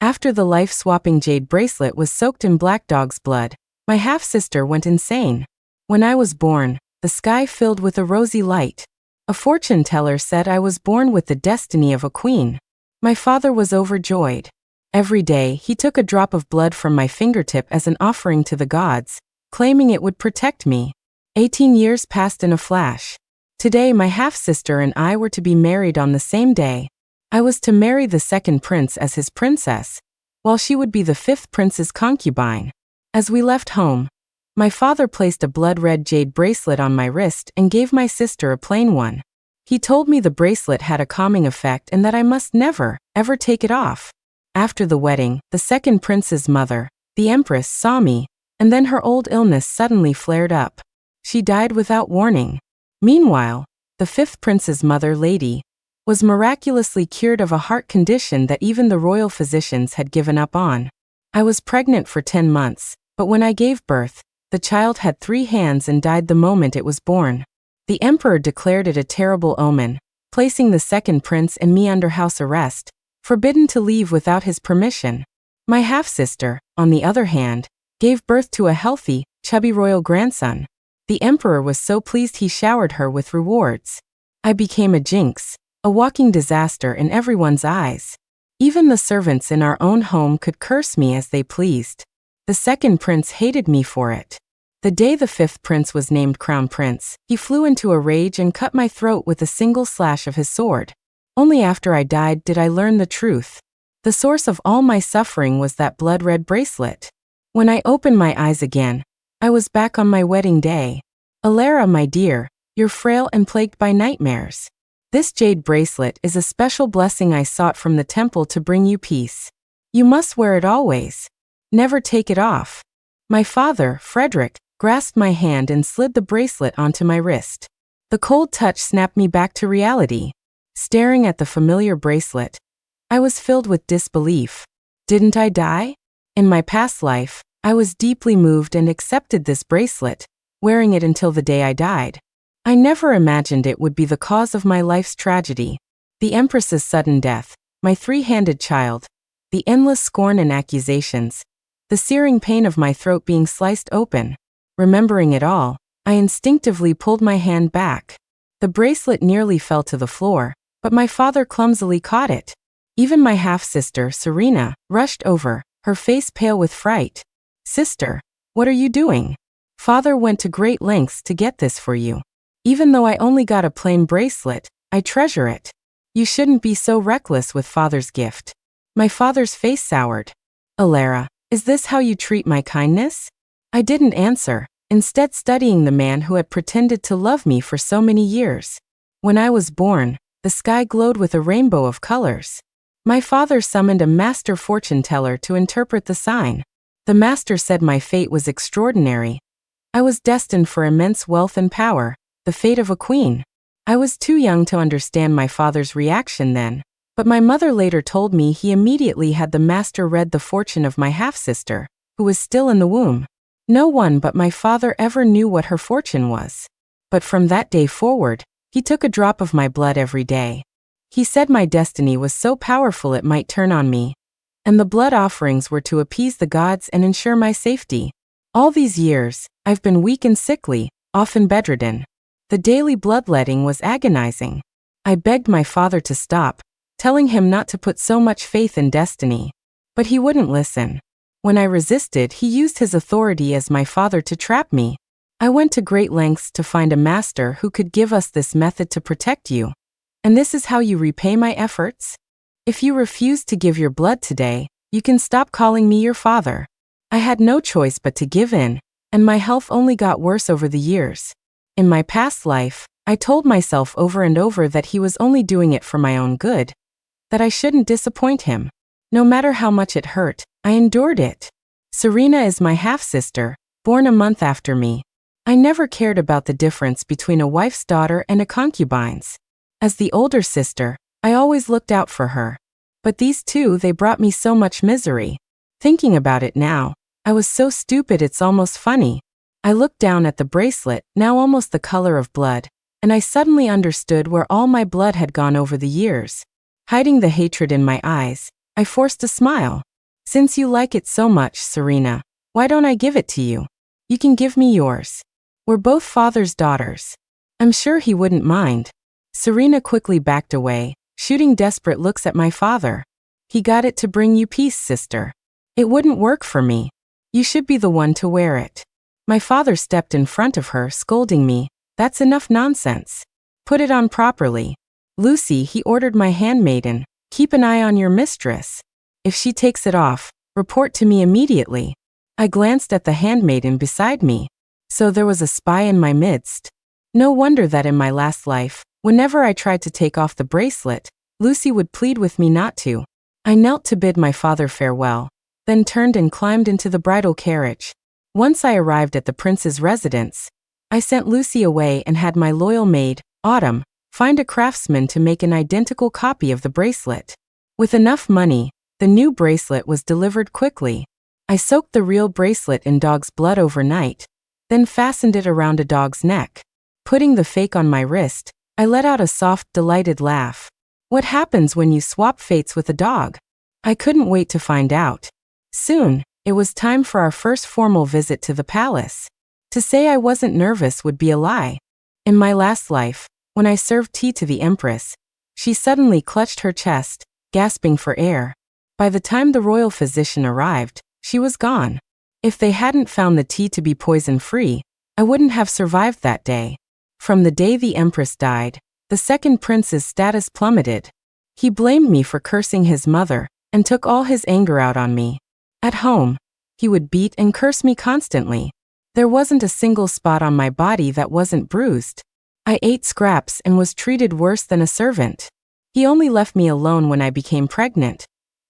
After the life-swapping Jade bracelet was soaked in Black Dog's blood, my half-sister went insane. When I was born, the sky filled with a rosy light. A fortune teller said I was born with the destiny of a queen. My father was overjoyed. Every day, he took a drop of blood from my fingertip as an offering to the gods, claiming it would protect me. 18 years passed in a flash. Today, my half-sister and I were to be married on the same day. I was to marry the second prince as his princess, while she would be the fifth prince's concubine. As we left home, my father placed a blood-red jade bracelet on my wrist and gave my sister a plain one. He told me the bracelet had a calming effect and that I must never, ever take it off. After the wedding, the second prince's mother, the empress, saw me, and then her old illness suddenly flared up. She died without warning. Meanwhile, the fifth prince's mother, Lady, was miraculously cured of a heart condition that even the royal physicians had given up on. I was pregnant for 10 months, but when I gave birth, the child had 3 hands and died the moment it was born. The emperor declared it a terrible omen, placing the second prince and me under house arrest, forbidden to leave without his permission. My half-sister, on the other hand, gave birth to a healthy, chubby royal grandson. The emperor was so pleased he showered her with rewards. I became a jinx, a walking disaster in everyone's eyes. Even the servants in our own home could curse me as they pleased. The second prince hated me for it. The day the fifth prince was named crown prince, he flew into a rage and cut my throat with a single slash of his sword. Only after I died did I learn the truth. The source of all my suffering was that blood-red bracelet. When I opened my eyes again, I was back on my wedding day. Alara, my dear, you're frail and plagued by nightmares. This jade bracelet is a special blessing I sought from the temple to bring you peace. You must wear it always. Never take it off. My father, Frederick, grasped my hand and slid the bracelet onto my wrist. The cold touch snapped me back to reality. Staring at the familiar bracelet, I was filled with disbelief. Didn't I die? In my past life, I was deeply moved and accepted this bracelet, wearing it until the day I died. I never imagined it would be the cause of my life's tragedy. The empress's sudden death, my 3-handed child, the endless scorn and accusations, the searing pain of my throat being sliced open. Remembering it all, I instinctively pulled my hand back. The bracelet nearly fell to the floor, but my father clumsily caught it. Even my half-sister, Serena, rushed over, her face pale with fright. Sister, what are you doing? Father went to great lengths to get this for you. Even though I only got a plain bracelet, I treasure it. You shouldn't be so reckless with father's gift. My father's face soured. Alara, is this how you treat my kindness? I didn't answer, instead studying the man who had pretended to love me for so many years. When I was born, the sky glowed with a rainbow of colors. My father summoned a master fortune teller to interpret the sign. The master said my fate was extraordinary. I was destined for immense wealth and power, the fate of a queen. I was too young to understand my father's reaction then, but my mother later told me he immediately had the master read the fortune of my half-sister, who was still in the womb. No one but my father ever knew what her fortune was. But from that day forward, he took a drop of my blood every day. He said my destiny was so powerful it might turn on me, and the blood offerings were to appease the gods and ensure my safety. All these years, I've been weak and sickly, often bedridden. The daily bloodletting was agonizing. I begged my father to stop, telling him not to put so much faith in destiny. But he wouldn't listen. When I resisted, he used his authority as my father to trap me. I went to great lengths to find a master who could give us this method to protect you. And this is how you repay my efforts? If you refuse to give your blood today, you can stop calling me your father. I had no choice but to give in, and my health only got worse over the years. In my past life, I told myself over and over that he was only doing it for my own good, that I shouldn't disappoint him. No matter how much it hurt, I endured it. Serena is my half-sister, born a month after me. I never cared about the difference between a wife's daughter and a concubine's. As the older sister, I always looked out for her. But these two, they brought me so much misery. Thinking about it now, I was so stupid it's almost funny. I looked down at the bracelet, now almost the color of blood, and I suddenly understood where all my blood had gone over the years. Hiding the hatred in my eyes, I forced a smile. Since you like it so much, Serena, why don't I give it to you? You can give me yours. We're both father's daughters. I'm sure he wouldn't mind. Serena quickly backed away, shooting desperate looks at my father. He got it to bring you peace, sister. It wouldn't work for me. You should be the one to wear it. My father stepped in front of her, scolding me. That's enough nonsense. Put it on properly. Lucy, he ordered my handmaiden, keep an eye on your mistress. If she takes it off, report to me immediately. I glanced at the handmaiden beside me. So there was a spy in my midst. No wonder that in my last life, whenever I tried to take off the bracelet, Lucy would plead with me not to. I knelt to bid my father farewell, then turned and climbed into the bridal carriage. Once I arrived at the prince's residence, I sent Lucy away and had my loyal maid, Autumn, find a craftsman to make an identical copy of the bracelet. With enough money, the new bracelet was delivered quickly. I soaked the real bracelet in dog's blood overnight, then fastened it around a dog's neck. Putting the fake on my wrist, I let out a soft, delighted laugh. What happens when you swap fates with a dog? I couldn't wait to find out. Soon, it was time for our first formal visit to the palace. To say I wasn't nervous would be a lie. In my last life, when I served tea to the Empress, she suddenly clutched her chest, gasping for air. By the time the royal physician arrived, she was gone. If they hadn't found the tea to be poison-free, I wouldn't have survived that day. From the day the Empress died, the second prince's status plummeted. He blamed me for cursing his mother and took all his anger out on me. At home, he would beat and curse me constantly. There wasn't a single spot on my body that wasn't bruised. I ate scraps and was treated worse than a servant. He only left me alone when I became pregnant.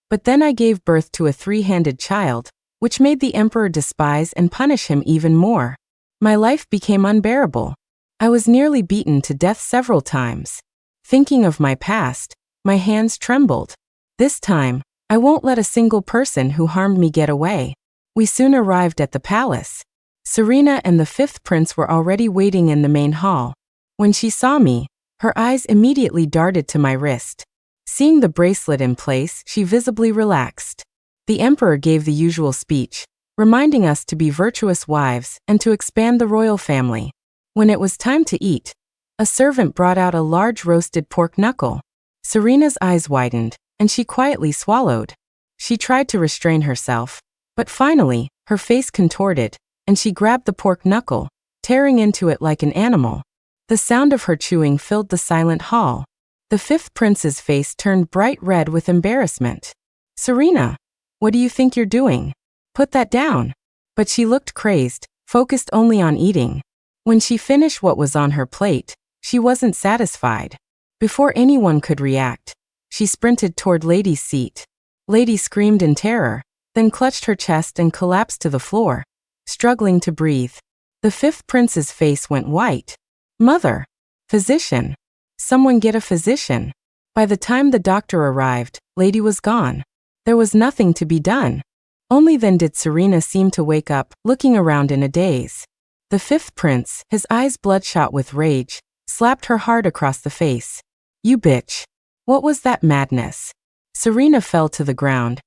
But then I gave birth to a three-handed child, which made the emperor despise and punish him even more. My life became unbearable. I was nearly beaten to death several times. Thinking of my past, my hands trembled. This time, I won't let a single person who harmed me get away. We soon arrived at the palace. Serena and the fifth prince were already waiting in the main hall. When she saw me, her eyes immediately darted to my wrist. Seeing the bracelet in place, she visibly relaxed. The emperor gave the usual speech, reminding us to be virtuous wives and to expand the royal family. When it was time to eat, a servant brought out a large roasted pork knuckle. Serena's eyes widened, and she quietly swallowed. She tried to restrain herself, but finally, her face contorted, and she grabbed the pork knuckle, tearing into it like an animal. The sound of her chewing filled the silent hall. The fifth prince's face turned bright red with embarrassment. "Serena, what do you think you're doing? Put that down." But she looked crazed, focused only on eating. When she finished what was on her plate, she wasn't satisfied. Before anyone could react, she sprinted toward Lady's seat. Lady screamed in terror, then clutched her chest and collapsed to the floor, struggling to breathe. The fifth prince's face went white. "Mother! Physician! Someone get a physician!" By the time the doctor arrived, Lady was gone. There was nothing to be done. Only then did Serena seem to wake up, looking around in a daze. The fifth prince, his eyes bloodshot with rage, slapped her hard across the face. "You bitch! What was that madness?" Serena fell to the ground,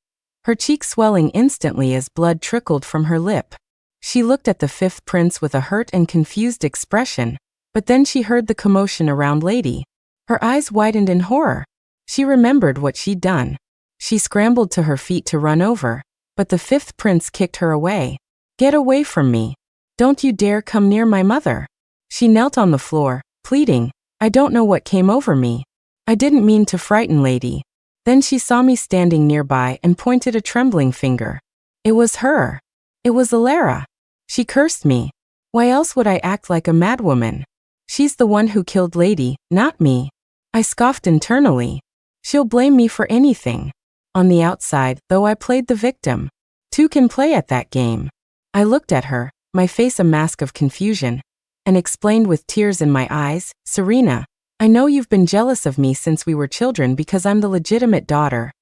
her cheek swelling instantly as blood trickled from her lip. She looked at the fifth prince with a hurt and confused expression, but then she heard the commotion around Lady. Her eyes widened in horror. She remembered what she'd done. She scrambled to her feet to run over, but the fifth prince kicked her away. "Get away from me! Don't you dare come near my mother!" She knelt on the floor, pleading, "I don't know what came over me. I didn't mean to frighten Lady." Then she saw me standing nearby and pointed a trembling finger. It was her. It was Alara. She cursed me. Why else would I act like a madwoman? She's the one who killed Lady, not me. I scoffed internally. She'll blame me for anything. On the outside, though, I played the victim. Two can play at that game. I looked at her, my face a mask of confusion, and explained with tears in my eyes, "Serena, I know you've been jealous of me since we were children because I'm the legitimate daughter.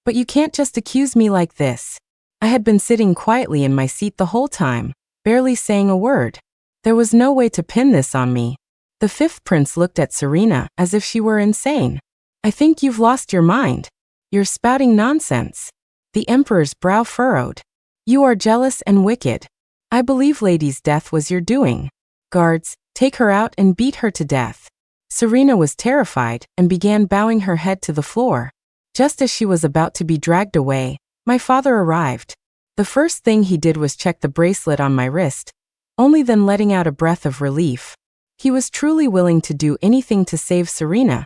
But you can't just accuse me like this." I had been sitting quietly in my seat the whole time, barely saying a word. There was no way to pin this on me. The fifth prince looked at Serena as if she were insane. "I think you've lost your mind. You're spouting nonsense. The emperor's brow furrowed. You are jealous and wicked. I believe Lady's death was your doing. Guards, take her out and beat her to death. Serena was terrified and began bowing her head to the floor. Just as she was about to be dragged away, my father arrived. The first thing he did was check the bracelet on my wrist, only then letting out a breath of relief. He was truly willing to do anything to save Serena,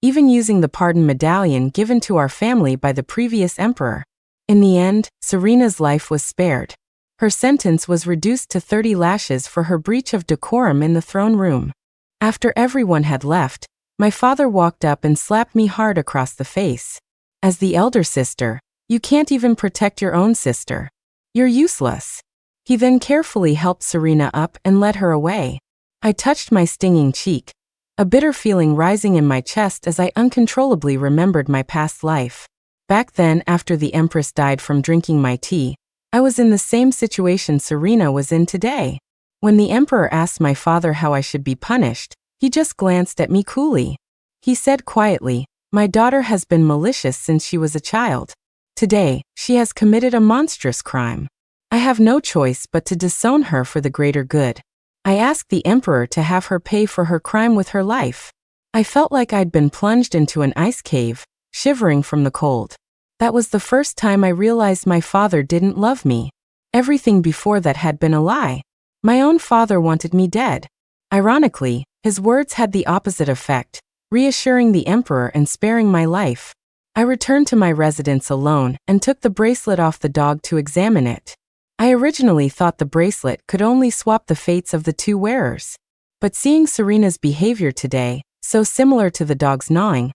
even using the pardon medallion given to our family by the previous emperor. In the end, Serena's life was spared. Her sentence was reduced to 30 lashes for her breach of decorum in the throne room. After everyone had left, my father walked up and slapped me hard across the face. As the elder sister, you can't even protect your own sister. You're useless. He then carefully helped Serena up and led her away. I touched my stinging cheek, a bitter feeling rising in my chest as I uncontrollably remembered my past life. Back then, after the Empress died from drinking my tea, I was in the same situation Serena was in today. When the Emperor asked my father how I should be punished, he just glanced at me coolly. He said quietly, "My daughter has been malicious since she was a child. Today, she has committed a monstrous crime. I have no choice but to disown her for the greater good." I asked the Emperor to have her pay for her crime with her life. I felt like I'd been plunged into an ice cave, shivering from the cold. That was the first time I realized my father didn't love me. Everything before that had been a lie. My own father wanted me dead. Ironically, his words had the opposite effect, reassuring the Emperor and sparing my life. I returned to my residence alone and took the bracelet off the dog to examine it. I originally thought the bracelet could only swap the fates of the two wearers. But seeing Serena's behavior today, so similar to the dog's gnawing,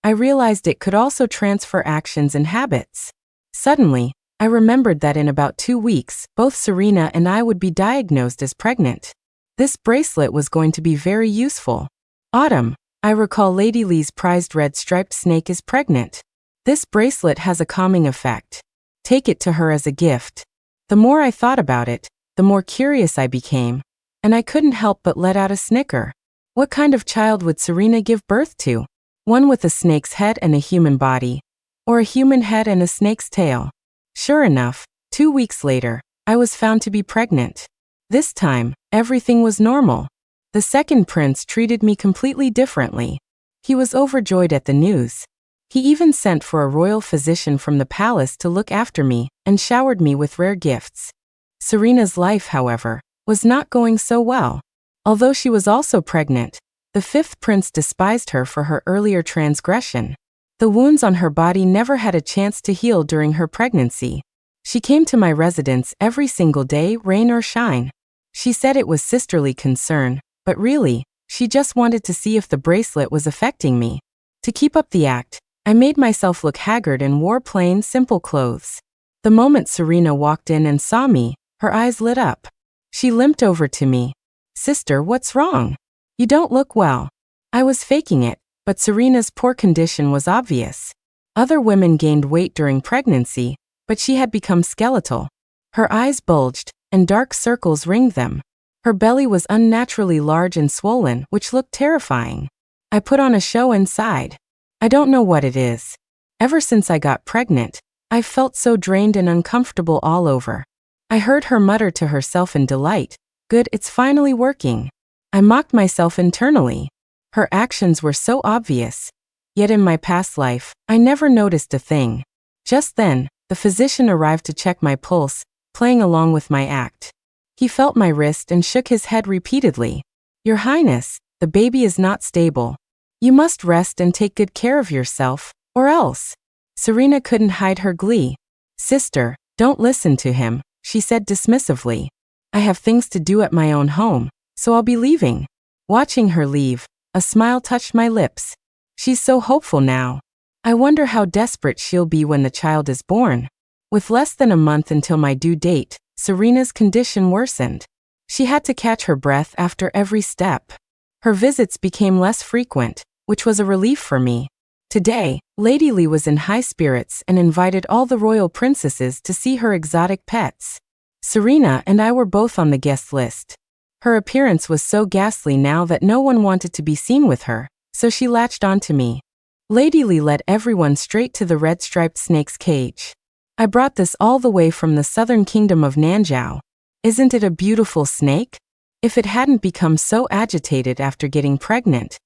I realized it could also transfer actions and habits. Suddenly, I remembered that in about 2 weeks, both Serena and I would be diagnosed as pregnant. This bracelet was going to be very useful. Autumn, I recall Lady Lee's prized red striped snake is pregnant. This bracelet has a calming effect. Take it to her as a gift. The more I thought about it, the more curious I became, and I couldn't help but let out a snicker. What kind of child would Serena give birth to? One with a snake's head and a human body, or a human head and a snake's tail? Sure enough, 2 weeks later, I was found to be pregnant. This time, everything was normal. The second prince treated me completely differently. He was overjoyed at the news. He even sent for a royal physician from the palace to look after me and showered me with rare gifts. Serena's life, however, was not going so well. Although she was also pregnant, the fifth prince despised her for her earlier transgression. The wounds on her body never had a chance to heal during her pregnancy. She came to my residence every single day, rain or shine. She said it was sisterly concern, but really, she just wanted to see if the bracelet was affecting me. To keep up the act, I made myself look haggard and wore plain, simple clothes. The moment Serena walked in and saw me, her eyes lit up. She limped over to me. "Sister, what's wrong? You don't look well." I was faking it, but Serena's poor condition was obvious. Other women gained weight during pregnancy, but she had become skeletal. Her eyes bulged, and dark circles ringed them. Her belly was unnaturally large and swollen, which looked terrifying. I put on a show and sighed. I don't know what it is. Ever since I got pregnant, I've felt so drained and uncomfortable all over. I heard her mutter to herself in delight, "Good, it's finally working." I mocked myself internally. Her actions were so obvious. Yet in my past life, I never noticed a thing. Just then, the physician arrived to check my pulse, playing along with my act. He felt my wrist and shook his head repeatedly. "Your Highness, the baby is not stable. You must rest and take good care of yourself, or else." Serena couldn't hide her glee. "Sister, don't listen to him," she said dismissively. "I have things to do at my own home, so I'll be leaving." Watching her leave, a smile touched my lips. She's so hopeful now. I wonder how desperate she'll be when the child is born. With less than a month until my due date, Serena's condition worsened. She had to catch her breath after every step. Her visits became less frequent, which was a relief for me. Today, Lady Lee was in high spirits and invited all the royal princesses to see her exotic pets. Serena and I were both on the guest list. Her appearance was so ghastly now that no one wanted to be seen with her, so she latched onto me. Lady Lee led everyone straight to the red-striped snake's cage. I brought this all the way from the southern kingdom of Nanjiao. Isn't it a beautiful snake? If it hadn't become so agitated after getting pregnant,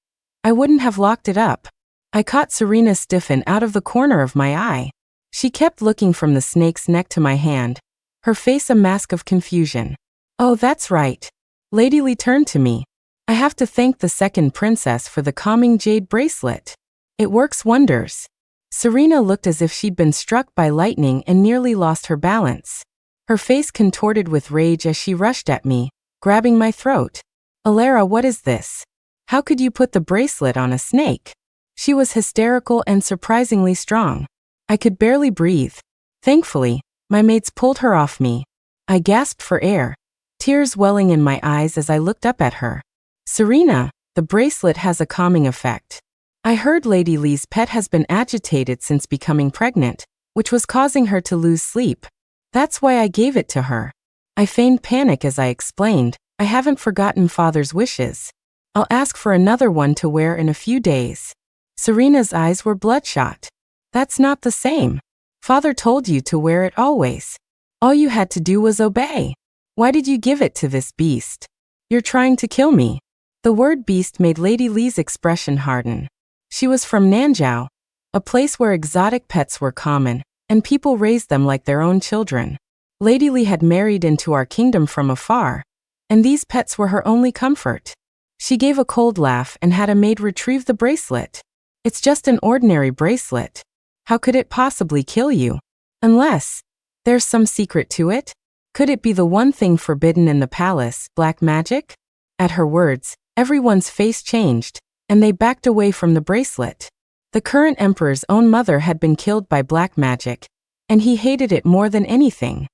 I wouldn't have locked it up. I caught Serena stiffen out of the corner of my eye. She kept looking from the snake's neck to my hand, her face a mask of confusion. Oh, that's right. Lady Li turned to me. I have to thank the second princess for the calming jade bracelet. It works wonders. Serena looked as if she'd been struck by lightning and nearly lost her balance. Her face contorted with rage as she rushed at me, grabbing my throat. Alara, what is this? How could you put the bracelet on a snake? She was hysterical and surprisingly strong. I could barely breathe. Thankfully, my mates pulled her off me. I gasped for air, tears welling in my eyes as I looked up at her. Serena, the bracelet has a calming effect. I heard Lady Li's pet has been agitated since becoming pregnant, which was causing her to lose sleep. That's why I gave it to her. I feigned panic as I explained, I haven't forgotten Father's wishes. I'll ask for another one to wear in a few days. Serena's eyes were bloodshot. That's not the same. Father told you to wear it always. All you had to do was obey. Why did you give it to this beast? You're trying to kill me. The word beast made Lady Li's expression harden. She was from Nanjiao, a place where exotic pets were common, and people raised them like their own children. Lady Li had married into our kingdom from afar, and these pets were her only comfort. She gave a cold laugh and had a maid retrieve the bracelet. It's just an ordinary bracelet. How could it possibly kill you? Unless there's some secret to it? Could it be the one thing forbidden in the palace, black magic? At her words, everyone's face changed, and they backed away from the bracelet. The current emperor's own mother had been killed by black magic, and he hated it more than anything.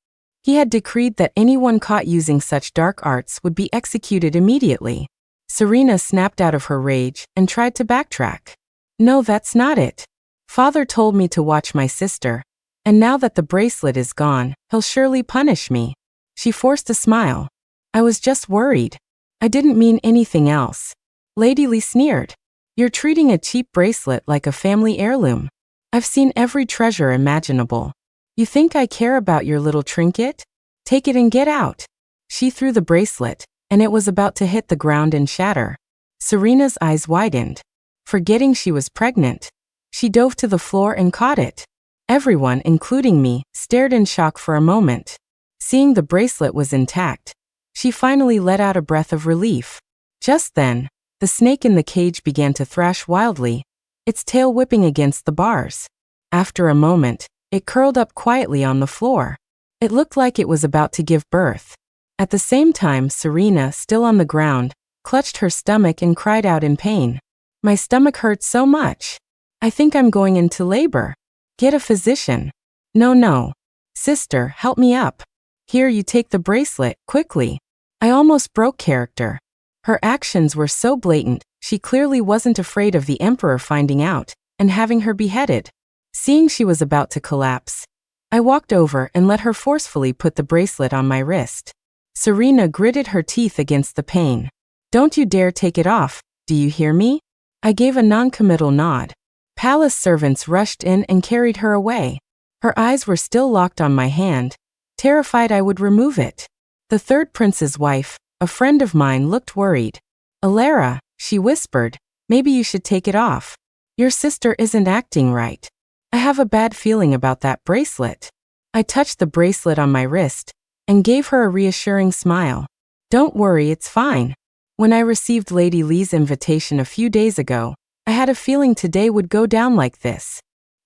He had decreed that anyone caught using such dark arts would be executed immediately. Serena snapped out of her rage and tried to backtrack. No, that's not it. Father told me to watch my sister, and now that the bracelet is gone, he'll surely punish me. She forced a smile. I was just worried. I didn't mean anything else. Lady Li sneered. You're treating a cheap bracelet like a family heirloom. I've seen every treasure imaginable. You think I care about your little trinket? Take it and get out. She threw the bracelet, and it was about to hit the ground and shatter. Serena's eyes widened. Forgetting she was pregnant, she dove to the floor and caught it. Everyone, including me, stared in shock for a moment. Seeing the bracelet was intact, she finally let out a breath of relief. Just then, the snake in the cage began to thrash wildly, its tail whipping against the bars. After a moment, it curled up quietly on the floor. It looked like it was about to give birth. At the same time, Serena, still on the ground, clutched her stomach and cried out in pain. My stomach hurts so much. I think I'm going into labor. Get a physician. No. Sister, help me up. Here, you take the bracelet, quickly. I almost broke character. Her actions were so blatant, she clearly wasn't afraid of the emperor finding out and having her beheaded. Seeing she was about to collapse, I walked over and let her forcefully put the bracelet on my wrist. Serena gritted her teeth against the pain. Don't you dare take it off, do you hear me? I gave a non-committal nod. Palace servants rushed in and carried her away. Her eyes were still locked on my hand, terrified I would remove it. The third prince's wife, a friend of mine, looked worried. Alara, she whispered, maybe you should take it off. Your sister isn't acting right. I have a bad feeling about that bracelet. I touched the bracelet on my wrist and gave her a reassuring smile. Don't worry, it's fine. When I received Lady Li's invitation a few days ago, I had a feeling today would go down like this.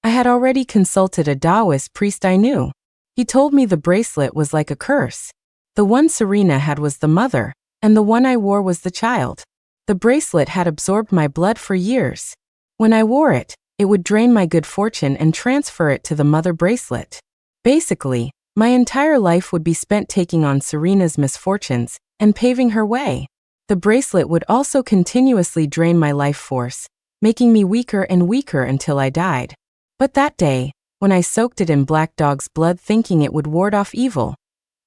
I had already consulted a Taoist priest I knew. He told me the bracelet was like a curse. The one Serena had was the mother, and the one I wore was the child. The bracelet had absorbed my blood for years. When I wore it, it would drain my good fortune and transfer it to the mother bracelet. Basically, my entire life would be spent taking on Serena's misfortunes and paving her way. The bracelet would also continuously drain my life force, making me weaker and weaker until I died. But that day, when I soaked it in Black Dog's blood thinking it would ward off evil,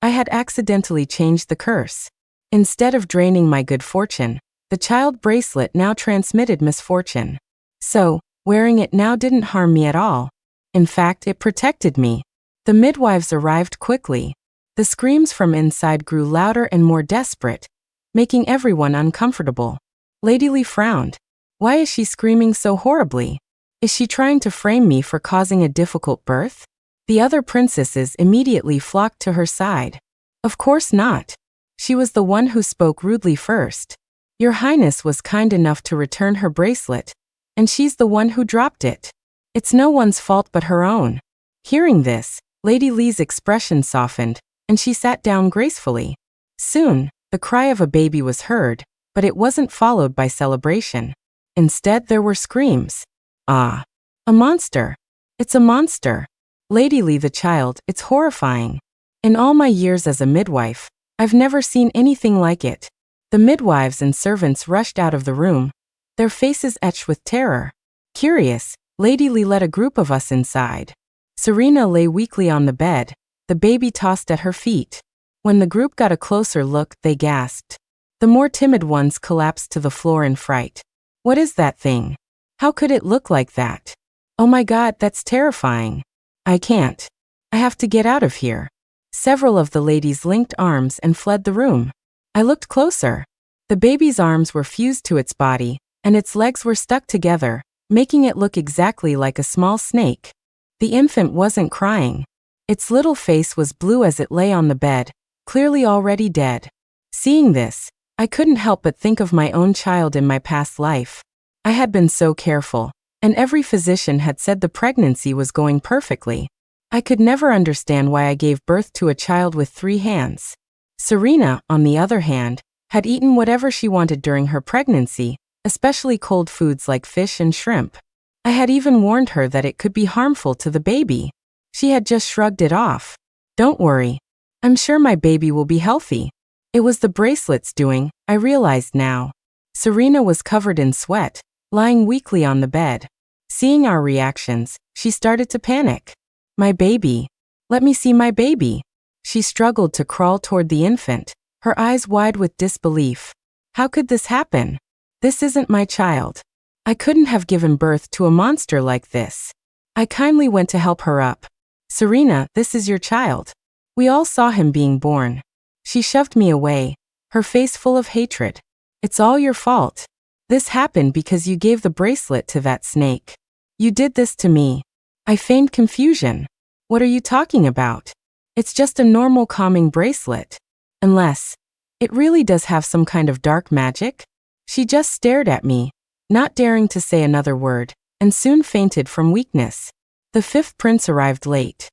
I had accidentally changed the curse. Instead of draining my good fortune, the child bracelet now transmitted misfortune. So, wearing it now didn't harm me at all. In fact, it protected me. The midwives arrived quickly. The screams from inside grew louder and more desperate, making everyone uncomfortable. Lady Lee frowned. Why is she screaming so horribly? Is she trying to frame me for causing a difficult birth? The other princesses immediately flocked to her side. Of course not. She was the one who spoke rudely first. Your Highness was kind enough to return her bracelet, and she's the one who dropped it. It's no one's fault but her own. Hearing this, Lady Lee's expression softened, and she sat down gracefully. Soon, the cry of a baby was heard, but it wasn't followed by celebration. Instead, there were screams. Ah! A monster! It's a monster! Lady Lee the child, it's horrifying. In all my years as a midwife, I've never seen anything like it. The midwives and servants rushed out of the room, their faces etched with terror. Curious, Lady Lee led a group of us inside. Serena lay weakly on the bed, the baby tossed at her feet. When the group got a closer look, they gasped. The more timid ones collapsed to the floor in fright. What is that thing? How could it look like that? Oh my God, that's terrifying. I can't. I have to get out of here. Several of the ladies linked arms and fled the room. I looked closer. The baby's arms were fused to its body, and its legs were stuck together, making it look exactly like a small snake. The infant wasn't crying. Its little face was blue as it lay on the bed, clearly already dead. Seeing this, I couldn't help but think of my own child in my past life. I had been so careful, and every physician had said the pregnancy was going perfectly. I could never understand why I gave birth to a child with 3 hands. Serena, on the other hand, had eaten whatever she wanted during her pregnancy, especially cold foods like fish and shrimp. I had even warned her that it could be harmful to the baby. She had just shrugged it off. Don't worry. I'm sure my baby will be healthy. It was the bracelet's doing, I realized now. Serena was covered in sweat, lying weakly on the bed. Seeing our reactions, she started to panic. My baby. Let me see my baby. She struggled to crawl toward the infant, her eyes wide with disbelief. How could this happen? This isn't my child. I couldn't have given birth to a monster like this. I kindly went to help her up. Serena, this is your child. We all saw him being born. She shoved me away, her face full of hatred. It's all your fault. This happened because you gave the bracelet to that snake. You did this to me. I feigned confusion. What are you talking about? It's just a normal calming bracelet. Unless, it really does have some kind of dark magic? She just stared at me, not daring to say another word, and soon fainted from weakness. The 5th prince arrived late.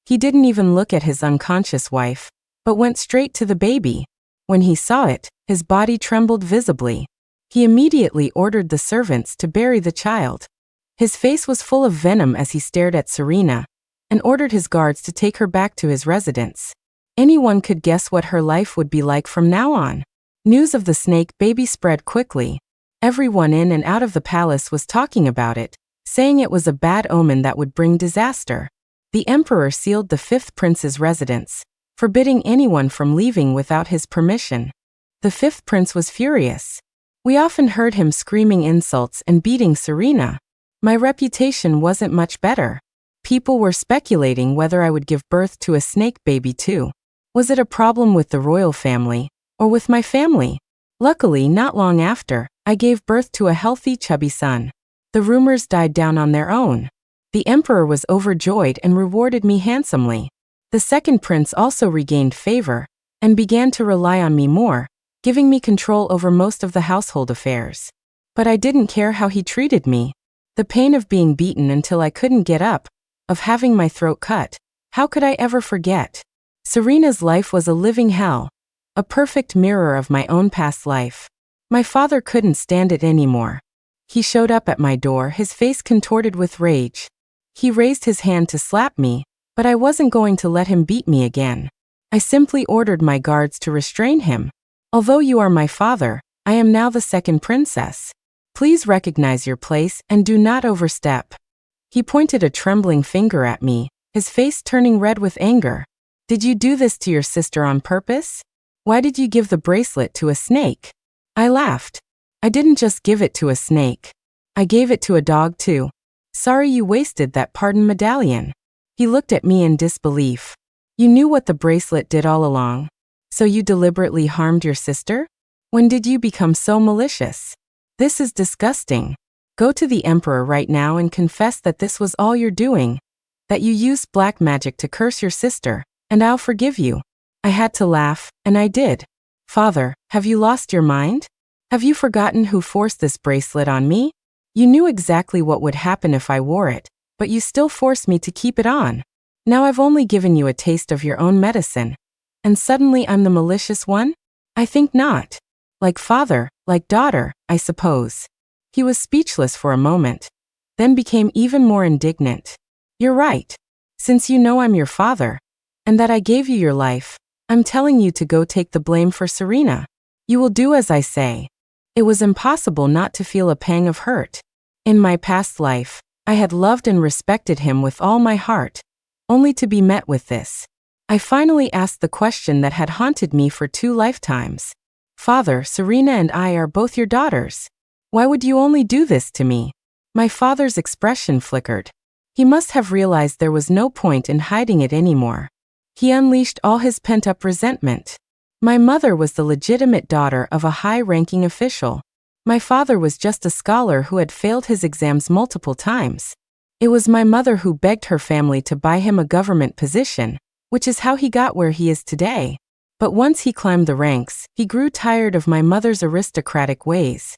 He didn't even look at his unconscious wife, but went straight to the baby. When he saw it, his body trembled visibly. He immediately ordered the servants to bury the child. His face was full of venom as he stared at Serena, and ordered his guards to take her back to his residence. Anyone could guess what her life would be like from now on. News of the snake baby spread quickly. Everyone in and out of the palace was talking about it, saying it was a bad omen that would bring disaster. The emperor sealed the 5th prince's residence, forbidding anyone from leaving without his permission. The 5th prince was furious. We often heard him screaming insults and beating Serena. My reputation wasn't much better. People were speculating whether I would give birth to a snake baby too. Was it a problem with the royal family, or with my family? Luckily, not long after, I gave birth to a healthy, chubby son. The rumors died down on their own. The emperor was overjoyed and rewarded me handsomely. The 2nd prince also regained favor, and began to rely on me more, giving me control over most of the household affairs. But I didn't care how he treated me. The pain of being beaten until I couldn't get up, of having my throat cut, how could I ever forget? Serena's life was a living hell, a perfect mirror of my own past life. My father couldn't stand it anymore. He showed up at my door, his face contorted with rage. He raised his hand to slap me, but I wasn't going to let him beat me again. I simply ordered my guards to restrain him. Although you are my father, I am now the 2nd princess. Please recognize your place and do not overstep. He pointed a trembling finger at me, his face turning red with anger. Did you do this to your sister on purpose? Why did you give the bracelet to a snake? I laughed. I didn't just give it to a snake. I gave it to a dog too. Sorry you wasted that pardon medallion. He looked at me in disbelief. You knew what the bracelet did all along. So you deliberately harmed your sister? When did you become so malicious? This is disgusting. Go to the Emperor right now and confess that this was all you're doing, that you used black magic to curse your sister, and I'll forgive you. I had to laugh, and I did. Father, have you lost your mind? Have you forgotten who forced this bracelet on me? You knew exactly what would happen if I wore it, but you still forced me to keep it on. Now I've only given you a taste of your own medicine, and suddenly I'm the malicious one? I think not. Like father, like daughter, I suppose. He was speechless for a moment, then became even more indignant. You're right. Since you know I'm your father, and that I gave you your life, I'm telling you to go take the blame for Serena. You will do as I say. It was impossible not to feel a pang of hurt. In my past life, I had loved and respected him with all my heart, only to be met with this. I finally asked the question that had haunted me for 2 lifetimes. Father, Serena and I are both your daughters. Why would you only do this to me? My father's expression flickered. He must have realized there was no point in hiding it anymore. He unleashed all his pent-up resentment. My mother was the legitimate daughter of a high-ranking official. My father was just a scholar who had failed his exams multiple times. It was my mother who begged her family to buy him a government position, which is how he got where he is today. But once he climbed the ranks, he grew tired of my mother's aristocratic ways.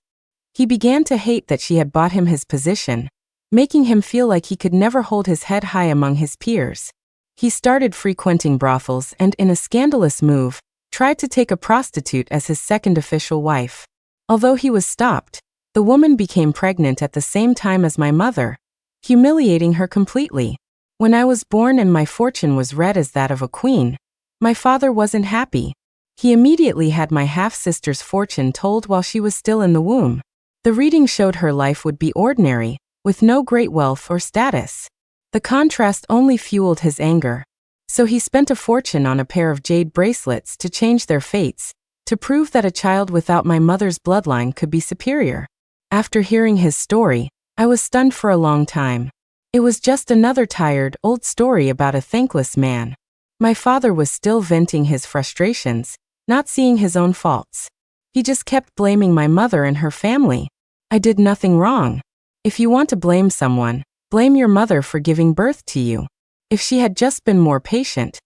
He began to hate that she had bought him his position, making him feel like he could never hold his head high among his peers. He started frequenting brothels and, in a scandalous move, tried to take a prostitute as his second official wife. Although he was stopped, the woman became pregnant at the same time as my mother, humiliating her completely. When I was born and my fortune was read as that of a queen, my father wasn't happy. He immediately had my half-sister's fortune told while she was still in the womb. The reading showed her life would be ordinary, with no great wealth or status. The contrast only fueled his anger. So he spent a fortune on a pair of jade bracelets to change their fates, to prove that a child without my mother's bloodline could be superior. After hearing his story, I was stunned for a long time. It was just another tired, old story about a thankless man. My father was still venting his frustrations, not seeing his own faults. He just kept blaming my mother and her family. I did nothing wrong. If you want to blame someone, blame your mother for giving birth to you. If she had just been more patient,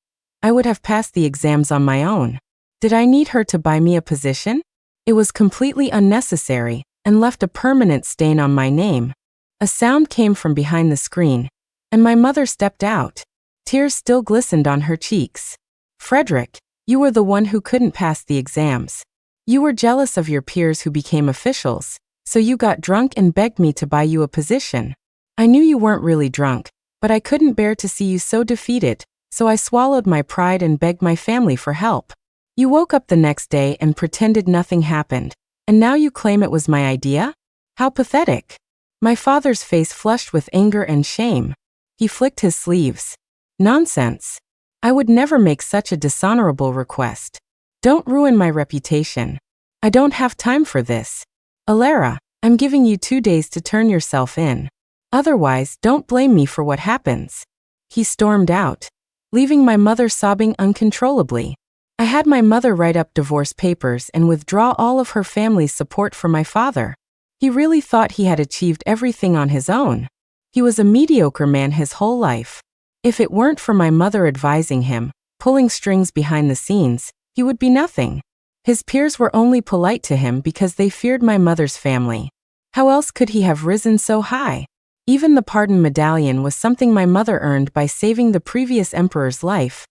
I would have passed the exams on my own. Did I need her to buy me a position? It was completely unnecessary and left a permanent stain on my name. A sound came from behind the screen, and my mother stepped out. Tears still glistened on her cheeks. Frederick, you were the one who couldn't pass the exams. You were jealous of your peers who became officials, so you got drunk and begged me to buy you a position. I knew you weren't really drunk, but I couldn't bear to see you so defeated, so I swallowed my pride and begged my family for help. You woke up the next day and pretended nothing happened, and now you claim it was my idea? How pathetic. My father's face flushed with anger and shame. He flicked his sleeves. Nonsense. I would never make such a dishonorable request. Don't ruin my reputation. I don't have time for this. Alara, I'm giving you 2 days to turn yourself in. Otherwise, don't blame me for what happens. He stormed out, leaving my mother sobbing uncontrollably. I had my mother write up divorce papers and withdraw all of her family's support for my father. He really thought he had achieved everything on his own. He was a mediocre man his whole life. If it weren't for my mother advising him, pulling strings behind the scenes, he would be nothing. His peers were only polite to him because they feared my mother's family. How else could he have risen so high? Even the pardon medallion was something my mother earned by saving the previous emperor's life,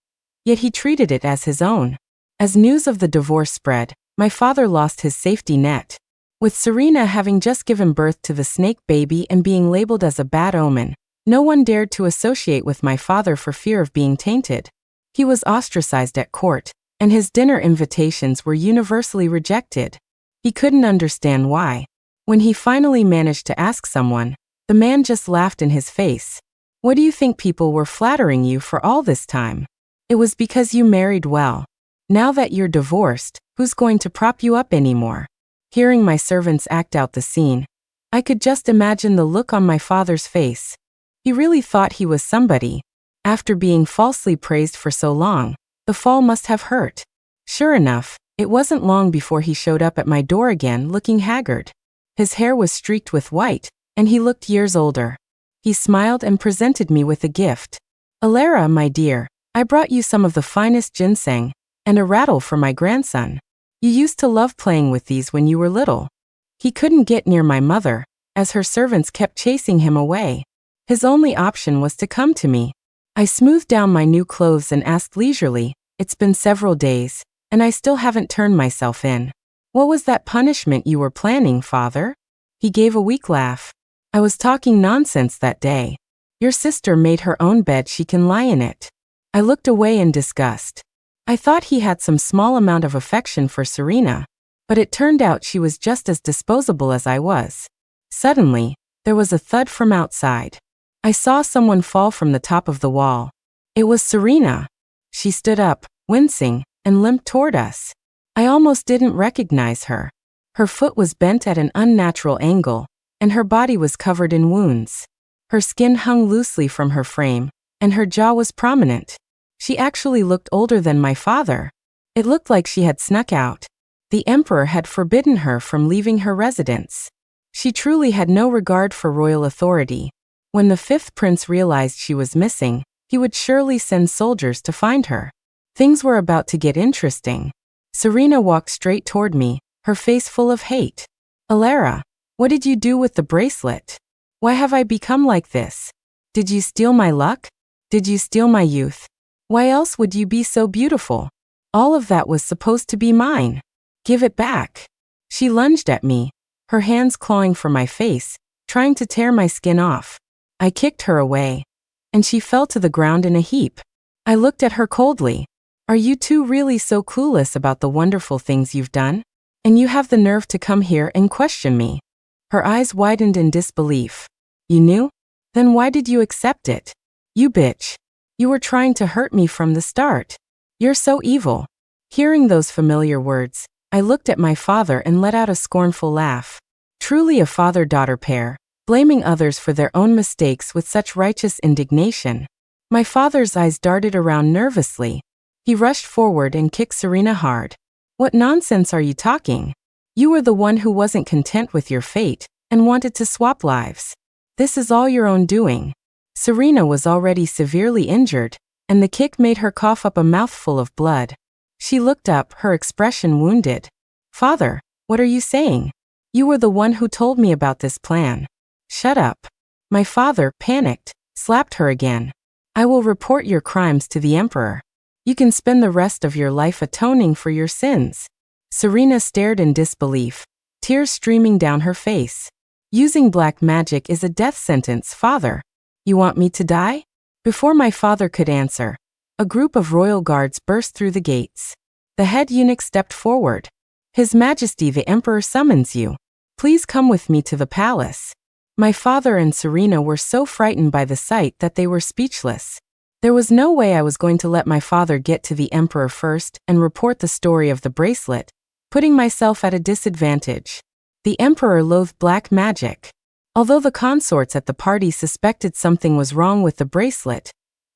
yet he treated it as his own. As news of the divorce spread, my father lost his safety net. With Serena having just given birth to the snake baby and being labeled as a bad omen, no one dared to associate with my father for fear of being tainted. He was ostracized at court, and his dinner invitations were universally rejected. He couldn't understand why. When he finally managed to ask someone, the man just laughed in his face. What do you think people were flattering you for all this time? It was because you married well. Now that you're divorced, who's going to prop you up anymore? Hearing my servants act out the scene, I could just imagine the look on my father's face. He really thought he was somebody. After being falsely praised for so long, the fall must have hurt. Sure enough, it wasn't long before he showed up at my door again looking haggard. His hair was streaked with white, and he looked years older. He smiled and presented me with a gift. "Alara, my dear, I brought you some of the finest ginseng, and a rattle for my grandson. You used to love playing with these when you were little." He couldn't get near my mother, as her servants kept chasing him away. His only option was to come to me. I smoothed down my new clothes and asked leisurely, "It's been several days, and I still haven't turned myself in. What was that punishment you were planning, father?" He gave a weak laugh. "I was talking nonsense that day. Your sister made her own bed, she can lie in it." I looked away in disgust. I thought he had some small amount of affection for Serena, but it turned out she was just as disposable as I was. Suddenly, there was a thud from outside. I saw someone fall from the top of the wall. It was Serena. She stood up, wincing, and limped toward us. I almost didn't recognize her. Her foot was bent at an unnatural angle, and her body was covered in wounds. Her skin hung loosely from her frame, and her jaw was prominent. She actually looked older than my father. It looked like she had snuck out. The emperor had forbidden her from leaving her residence. She truly had no regard for royal authority. When the fifth prince realized she was missing, he would surely send soldiers to find her. Things were about to get interesting. Serena walked straight toward me, her face full of hate. "Alara, what did you do with the bracelet? Why have I become like this? Did you steal my luck? Did you steal my youth? Why else would you be so beautiful? All of that was supposed to be mine. Give it back." She lunged at me, her hands clawing for my face, trying to tear my skin off. I kicked her away, and she fell to the ground in a heap. I looked at her coldly. "Are you two really so clueless about the wonderful things you've done? And you have the nerve to come here and question me?" Her eyes widened in disbelief. "You knew? Then why did you accept it? You bitch. You were trying to hurt me from the start. You're so evil." Hearing those familiar words, I looked at my father and let out a scornful laugh. Truly a father-daughter pair, blaming others for their own mistakes with such righteous indignation. My father's eyes darted around nervously. He rushed forward and kicked Serena hard. "What nonsense are you talking? You were the one who wasn't content with your fate and wanted to swap lives. This is all your own doing." Serena was already severely injured, and the kick made her cough up a mouthful of blood. She looked up, her expression wounded. "Father, what are you saying? You were the one who told me about this plan." "Shut up." My father, panicked, slapped her again. "I will report your crimes to the emperor. You can spend the rest of your life atoning for your sins." Serena stared in disbelief, tears streaming down her face. "Using black magic is a death sentence, father. You want me to die?" Before my father could answer, a group of royal guards burst through the gates. The head eunuch stepped forward. "His Majesty the Emperor summons you. Please come with me to the palace." My father and Serena were so frightened by the sight that they were speechless. There was no way I was going to let my father get to the emperor first and report the story of the bracelet, putting myself at a disadvantage. The emperor loathed black magic. Although the consorts at the party suspected something was wrong with the bracelet,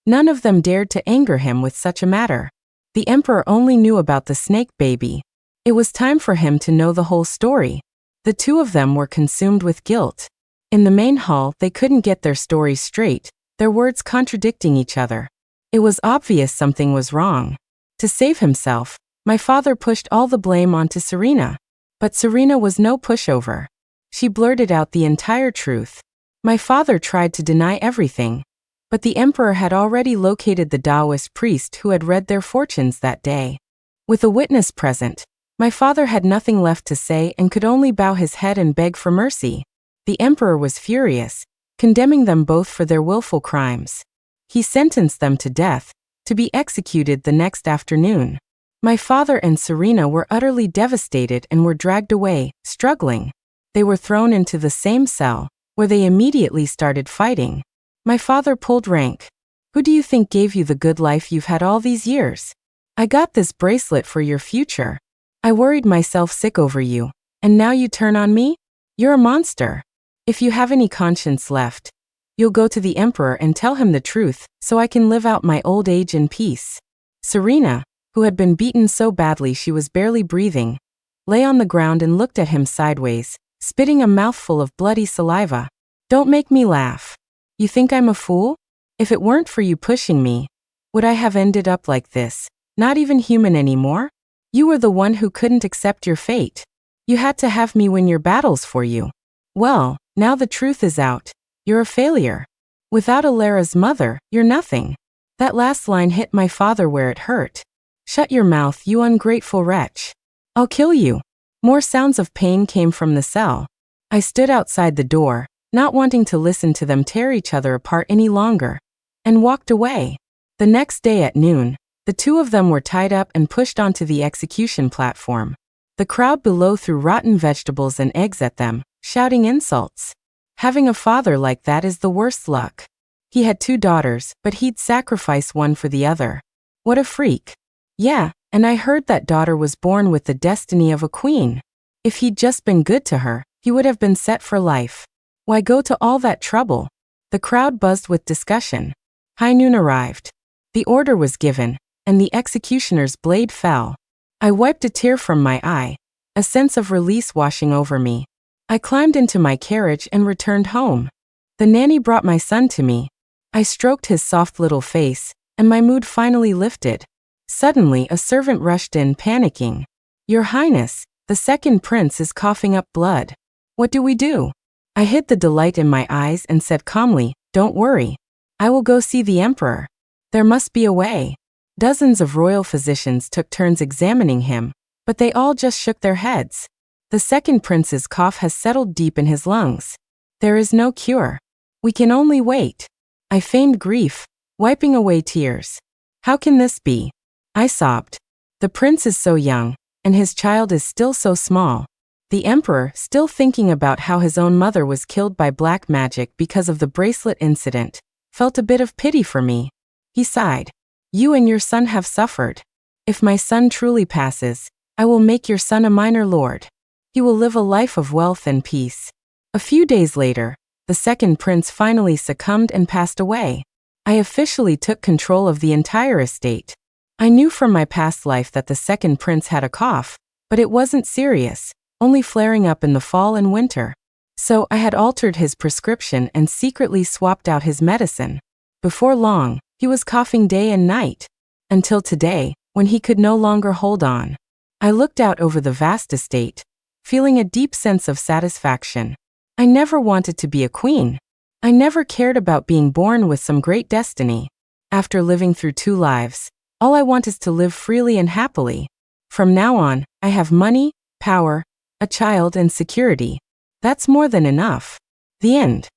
none of them dared to anger him with such a matter. The emperor only knew about the snake baby. It was time for him to know the whole story. The two of them were consumed with guilt. In the main hall, they couldn't get their stories straight, their words contradicting each other. It was obvious something was wrong. To save himself, my father pushed all the blame onto Serena. But Serena was no pushover. She blurted out the entire truth. My father tried to deny everything, but the emperor had already located the Taoist priest who had read their fortunes that day. With a witness present, my father had nothing left to say and could only bow his head and beg for mercy. The emperor was furious, condemning them both for their willful crimes. He sentenced them to death, to be executed the next afternoon. My father and Serena were utterly devastated and were dragged away, struggling. They were thrown into the same cell, where they immediately started fighting. My father pulled rank. "Who do you think gave you the good life you've had all these years? I got this bracelet for your future. I worried myself sick over you, and now you turn on me? You're a monster. If you have any conscience left, You'll go to the emperor and tell him the truth, so I can live out my old age in peace." Serena, who had been beaten so badly she was barely breathing, lay on the ground and looked at him sideways, spitting a mouthful of bloody saliva. "Don't make me laugh. You think I'm a fool? If it weren't for you pushing me, would I have ended up like this, not even human anymore? You were the one who couldn't accept your fate. You had to have me win your battles for you. Well, now the truth is out. You're a failure. Without Alara's mother, you're nothing." That last line hit my father where it hurt. "Shut your mouth, you ungrateful wretch. I'll kill you." More sounds of pain came from the cell. I stood outside the door, not wanting to listen to them tear each other apart any longer, and walked away. The next day at noon, the two of them were tied up and pushed onto the execution platform. The crowd below threw rotten vegetables and eggs at them, shouting insults. Having a father like that is the worst luck. He had 2 daughters, but he'd sacrifice one for the other. What a freak. Yeah, and I heard that daughter was born with the destiny of a queen. If he'd just been good to her, he would have been set for life. Why go to all that trouble? The crowd buzzed with discussion. High noon arrived. The order was given, and the executioner's blade fell. I wiped a tear from my eye, a sense of release washing over me. I climbed into my carriage and returned home. The nanny brought my son to me. I stroked his soft little face, and my mood finally lifted. Suddenly, a servant rushed in, panicking. "Your Highness, the second prince is coughing up blood. What do we do?" I hid the delight in my eyes and said calmly, "Don't worry. I will go see the emperor. There must be a way." Dozens of royal physicians took turns examining him, but they all just shook their heads. "The second prince's cough has settled deep in his lungs. There is no cure. We can only wait." I feigned grief, wiping away tears. "How can this be?" I sobbed. "The prince is so young, and his child is still so small." The emperor, still thinking about how his own mother was killed by black magic because of the bracelet incident, felt a bit of pity for me. He sighed. "You and your son have suffered. If my son truly passes, I will make your son a minor lord. He will live a life of wealth and peace." A few days later, the second prince finally succumbed and passed away. I officially took control of the entire estate. I knew from my past life that the second prince had a cough, but it wasn't serious, only flaring up in the fall and winter. So I had altered his prescription and secretly swapped out his medicine. Before long, he was coughing day and night. Until today, when he could no longer hold on. I looked out over the vast estate, feeling a deep sense of satisfaction. I never wanted to be a queen. I never cared about being born with some great destiny. After living through 2 lives, all I want is to live freely and happily. From now on, I have money, power, a child, and security. That's more than enough. The end.